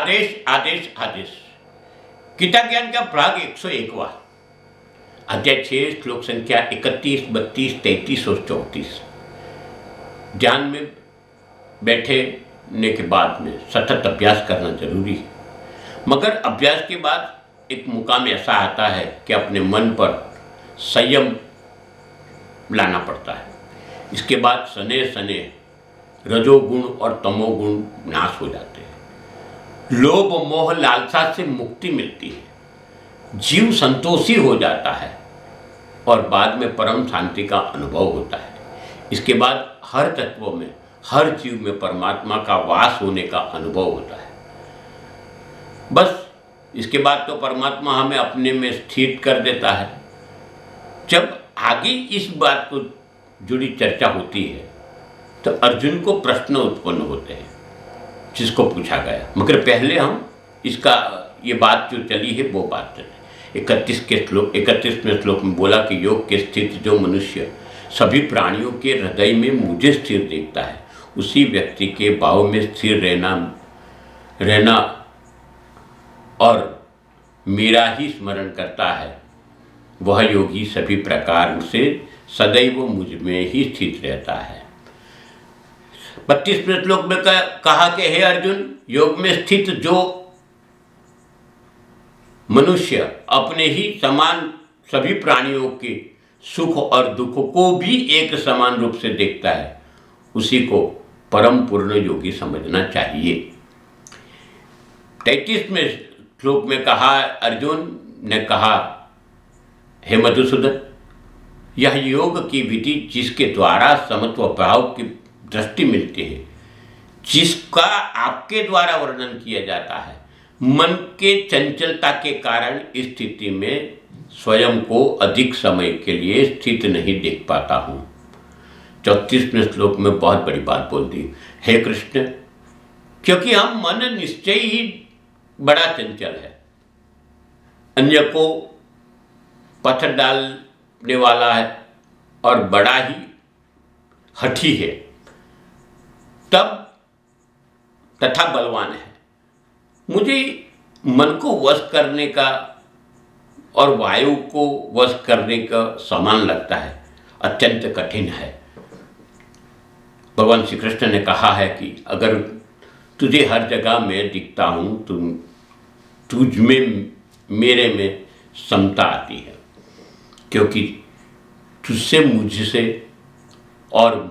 आदेश आदेश आदेश। गीता ज्ञान का भाग 101वां, अध्याय 6, श्लोक संख्या 31, 32, 33 और 34। ध्यान में बैठने के बाद में सतत अभ्यास करना जरूरी है, मगर अभ्यास के बाद एक मुकाम ऐसा आता है कि अपने मन पर संयम लाना पड़ता है। इसके बाद सने सने रजोगुण और तमोगुण नाश हो जाते हैं, लोभ मोह लालसा से मुक्ति मिलती है, जीव संतोषी हो जाता है और बाद में परम शांति का अनुभव होता है। इसके बाद हर तत्व में, हर जीव में परमात्मा का वास होने का अनुभव होता है। बस इसके बाद तो परमात्मा हमें अपने में स्थिर कर देता है। जब आगे इस बात को जुड़ी चर्चा होती है तो अर्जुन को प्रश्न उत्पन्न होते हैं जिसको पूछा गया, मगर पहले हम इसका ये बात जो चली है वो बात चले। 31वें श्लोक में बोला कि योग के स्थित जो मनुष्य सभी प्राणियों के हृदय में मुझे स्थिर देखता है, उसी व्यक्ति के भाव में स्थिर रहना और मेरा ही स्मरण करता है, वह योगी सभी प्रकार से सदैव मुझ में ही स्थित रहता है। 32वें श्लोक में कहा कि हे अर्जुन, योग में स्थित जो मनुष्य अपने ही समान सभी प्राणियों के सुख और दुख को भी एक समान रूप से देखता है, उसी को परम पूर्ण योगी समझना चाहिए। 33वें श्लोक में कहा, अर्जुन ने कहा, हे मधुसूदन, यह योग की विधि जिसके द्वारा समत्व भाव की दृष्टि मिलती है, जिसका आपके द्वारा वर्णन किया जाता है, मन के चंचलता के कारण इस स्थिति में स्वयं को अधिक समय के लिए स्थित नहीं देख पाता हूँ। 34वें श्लोक में बहुत बड़ी बात बोल दी, हे कृष्ण, क्योंकि हम मन निश्चय ही बड़ा चंचल है, अन्य को पत्थर डालने वाला है और बड़ा ही हठी है, तब तथा बलवान है। मुझे मन को वश करने का और वायु को वश करने का समान लगता है, अत्यंत कठिन है। भगवान श्री कृष्ण ने कहा है कि अगर तुझे हर जगह मैं दिखता हूँ, तुझ में मेरे में समता आती है, क्योंकि तुझसे मुझसे और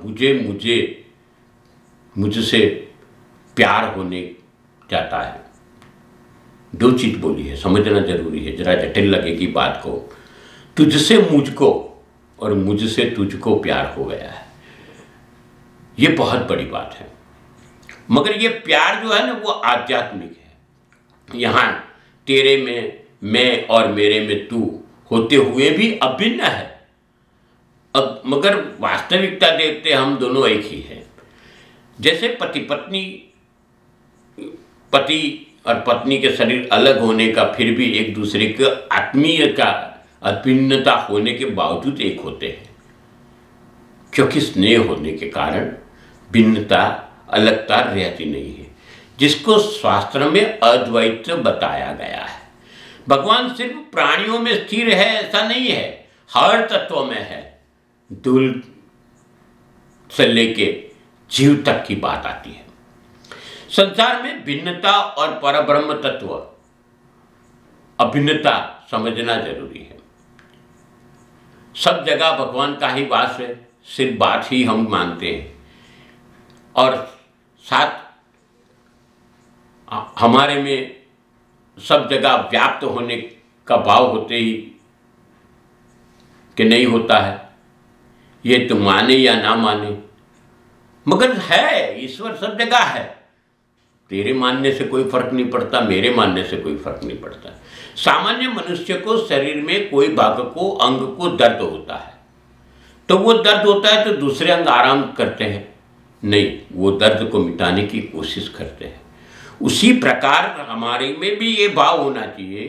मुझसे प्यार होने जाता है। दो चीज बोली है, समझना जरूरी है, जरा जटिल लगेगी बात को। तुझसे मुझको और मुझसे तुझको प्यार हो गया है, ये बहुत बड़ी बात है। मगर ये प्यार जो है ना, वो आध्यात्मिक है। यहाँ तेरे में मैं और मेरे में तू होते हुए भी अभिन्न है, अब मगर वास्तविकता देखते हम दोनों एक ही हैं। जैसे पति और पत्नी के शरीर अलग होने का फिर भी एक दूसरे के आत्मीय का अभिन्नता होने के बावजूद एक होते हैं, क्योंकि स्नेह होने के कारण भिन्नता अलगता रहती नहीं है, जिसको शास्त्र में अद्वैत बताया गया है। भगवान सिर्फ प्राणियों में स्थिर है ऐसा नहीं है, हर तत्व में है। दूर से लेके जीव तक की बात आती है। संसार में भिन्नता और परब्रह्म तत्व अभिन्नता समझना जरूरी है। सब जगह भगवान का ही वास है, सिर्फ बात ही हम मानते हैं और साथ हमारे में सब जगह व्याप्त होने का भाव होते ही कि नहीं होता है, ये तो माने या ना माने, मगर है, ईश्वर सब जगह है। तेरे मानने से कोई फर्क नहीं पड़ता, मेरे मानने से कोई फर्क नहीं पड़ता। सामान्य मनुष्य को शरीर में कोई भाग को, अंग को दर्द होता है, तो वो दर्द होता है तो दूसरे अंग आराम करते हैं, नहीं, वो दर्द को मिटाने की कोशिश करते हैं। उसी प्रकार हमारे में भी ये भाव होना चाहिए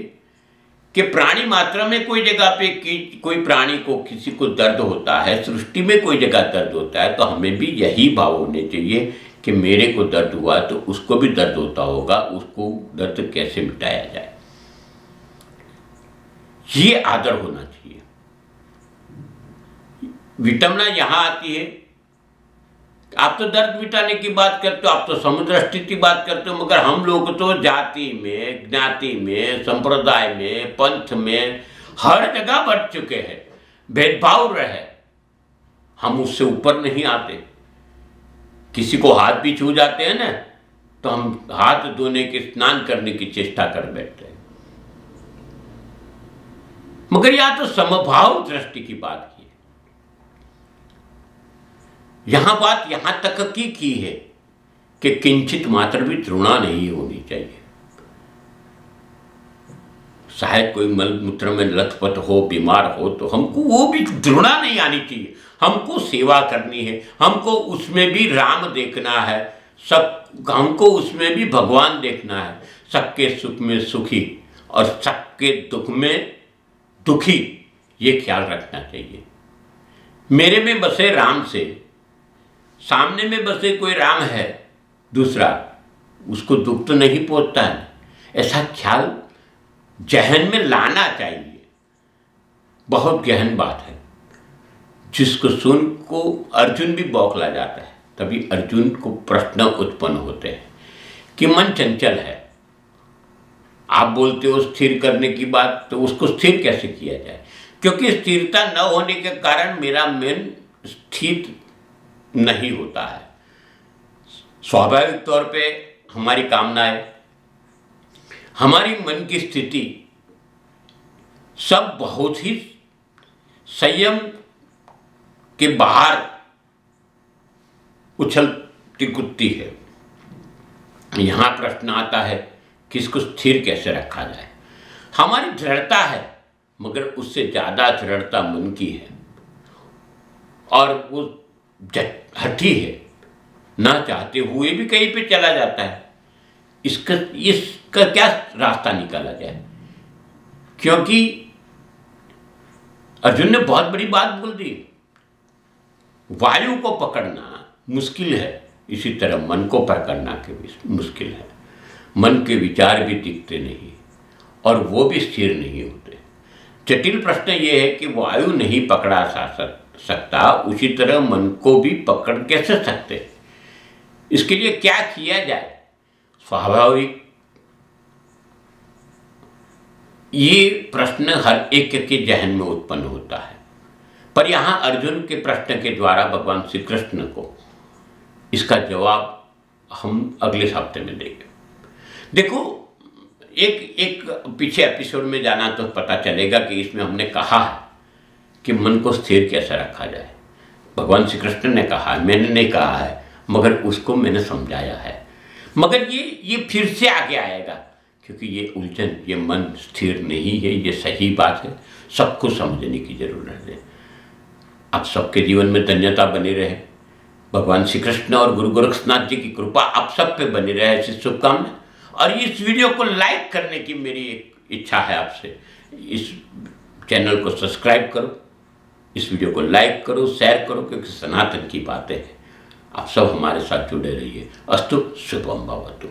कि प्राणी मात्रा में कोई जगह पे कोई प्राणी को किसी को दर्द होता है, सृष्टि में कोई जगह दर्द होता है, तो हमें भी यही भाव होने चाहिए कि मेरे को दर्द हुआ तो उसको भी दर्द होता होगा, उसको दर्द कैसे मिटाया जाए, ये आदर होना चाहिए। विटंबना यहां आती है, आप तो दर्द मिटाने की बात करते हो, आप तो समुद्र की बात करते हो, मगर हम लोग तो जाति में, ज्ञाति में, संप्रदाय में, पंथ में हर जगह बढ़ चुके हैं, भेदभाव रहे, हम उससे ऊपर नहीं आते। किसी को हाथ भी छू जाते हैं ना तो हम हाथ धोने के, स्नान करने की चेष्टा कर बैठते हैं। मगर यह तो समभाव दृष्टि की बात की है। यहां बात यहां तक की है कि किंचित मात्र भी तृणा नहीं होनी चाहिए। शायद कोई मल मूत्र में लथपथ हो, बीमार हो, तो हमको वो भी घृणा नहीं आनी चाहिए। हमको सेवा करनी है, हमको उसमें भी राम देखना है, हमको उसमें भी भगवान देखना है, सबके सुख में सुखी और सबके दुख में दुखी, ये ख्याल रखना चाहिए। मेरे में बसे राम से, सामने में बसे कोई राम है दूसरा, उसको दुख तो नहीं पहुंचता है, ऐसा ख्याल जहन में लाना चाहिए। बहुत गहन बात है, जिसको सुन को अर्जुन भी बौखला जाता है। तभी अर्जुन को प्रश्न उत्पन्न होते हैं कि मन चंचल है, आप बोलते हो स्थिर करने की बात, तो उसको स्थिर कैसे किया जाए? क्योंकि स्थिरता न होने के कारण मेरा मन स्थिर नहीं होता है। स्वाभाविक तौर पे हमारी कामनाएं, हमारी मन की स्थिति सब बहुत ही संयम के बाहर उछलती कूदती है। यहां प्रश्न आता है कि इसको स्थिर कैसे रखा जाए। हमारी दृढ़ता है, मगर उससे ज्यादा दृढ़ता मन की है, और वो हठी है, ना चाहते हुए भी कहीं पे चला जाता है। इसका क्या रास्ता निकाला जाए? क्योंकि अर्जुन ने बहुत बड़ी बात बोल दी, वायु को पकड़ना मुश्किल है, इसी तरह मन को पकड़ना के भी मुश्किल है। मन के विचार भी टिकते नहीं और वो भी स्थिर नहीं होते। जटिल प्रश्न ये है कि वायु नहीं पकड़ा सकता, उसी तरह मन को भी पकड़ कैसे सकते? इसके लिए क्या किया जाए? स्वाभाविक ये प्रश्न हर एक के जहन में उत्पन्न होता है, पर यहां अर्जुन के प्रश्न के द्वारा भगवान श्री कृष्ण को इसका जवाब हम अगले हफ्ते में देंगे। देखो, एक पीछे एपिसोड में जाना तो पता चलेगा कि इसमें हमने कहा है कि मन को स्थिर कैसे रखा जाए। भगवान श्री कृष्ण ने कहा है, मैंने नहीं कहा है, मगर उसको मैंने समझाया है। मगर ये फिर से आगे आएगा, क्योंकि ये उलझन, ये मन स्थिर नहीं है, ये सही बात है, सबको समझने की जरूरत है। आप सबके जीवन में धन्यता बनी रहे, भगवान श्री कृष्ण और गुरु गोरक्षनाथ जी की कृपा आप सब पे बनी रहे, ऐसी शुभकामना। और इस वीडियो को लाइक करने की मेरी एक इच्छा है आपसे। इस चैनल को सब्सक्राइब करो, इस वीडियो को लाइक करो, शेयर करो, क्योंकि सनातन की बातें हैं। आप सब हमारे साथ जुड़े रहिए। अस्तु, शुभम भवतु।